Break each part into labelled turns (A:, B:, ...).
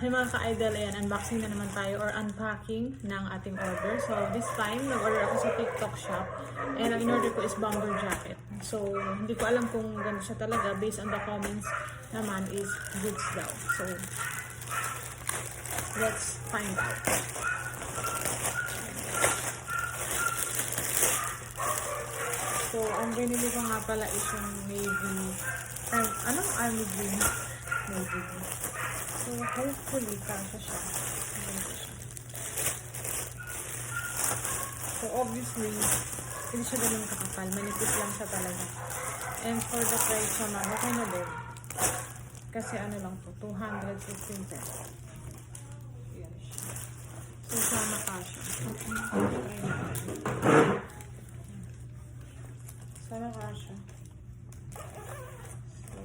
A: Hi mga ka-idol, ayan, unboxing na naman tayo or unpacking ng ating order. So this time, nag-order ako sa TikTok shop and ang in-order ko is bomber jacket. So hindi ko alam kung gano'n siya talaga, based on the comments naman is goods daw. So let's find out. So ang binili ko nga pala is yung navy, anong army green? Navy green. So, hopefully, kasha siya. So, obviously, hindi siya ganun kakapal. Manipis lang siya talaga. And for the price naman, okay na din. Kasi ano lang po, 215 pesos. Yan siya. So, sana kasha. Sana kasha. So,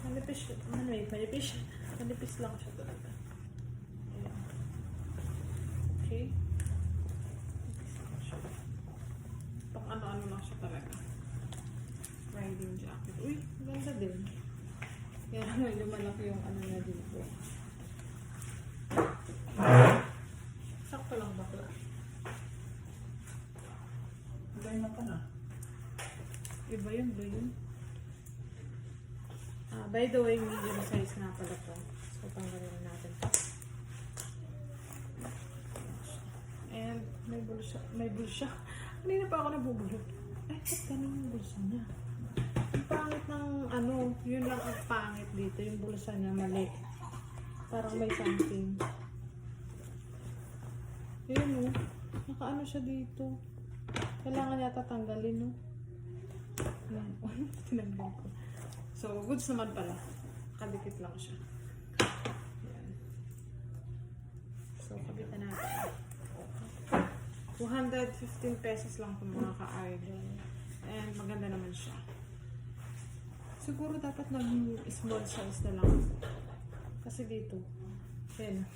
A: manipis siya. Manipis siya. Manipis lang siya talaga. Ayan. Okay. Manipis lang siya. Pang ano-ano lang siya talaga. Riding jacket. Uy, ganda din. Kaya medyo malaki yung ano na dito. Sakto lang bakla.
B: Iba na pa na.
A: Iba yun, ba yun? By the way, medium size na pala to. So, tanggalin na natin to. And, may bulsa. May bulsa. Kanina pa ako nabubulot. Ay, ba't ganun yung bulsa niya? Ang pangit ng, ano, yun lang ang pangit dito. Yung bulsa niya, mali. Parang may something. Yun, oh. Nakaano siya dito. Kailangan yata tanggalin, no? Yan. Tinanggal ko. So, goods naman pala. Kadikit lang siya. Ayan. So, kabitan natin. 215 pesos lang kung mga ka-idol. And maganda naman siya. Siguro dapat nag-small size na lang. Kasi dito, yan,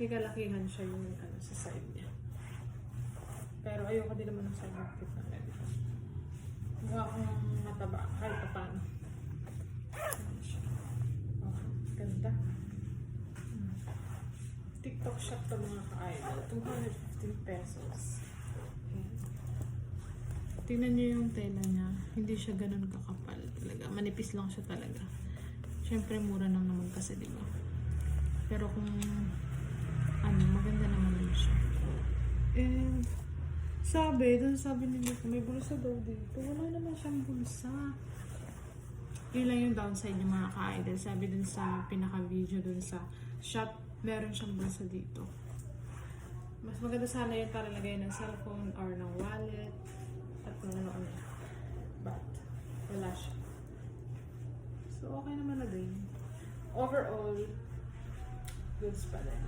A: kikalakihan siya yung ano, sa side niya. Pero ayoko din naman ng side outfit na medyo. Mukha akong mataba kahit pa paano. Ganda. TikTok shop to mga ka-idol. 215 pesos. Ayan. Tingnan nyo yung tela niya. Hindi siya ganun kakapal talaga. Manipis lang siya talaga. Siyempre mura lang naman kasi, diba? Pero kung ano, maganda naman yun siya. And sabi nila ko may bulsa daw dito. Wala naman siyang bulsa. Yun lang yung downside ng mga ka-idol. Sabi dun sa pinaka-video dun sa shop, meron siyang bulsa dito. Mas maganda sana yun para lagay ng cellphone or ng wallet at kung ano-ano. But, wala siya. So, okay naman na din. Overall, goods pa din.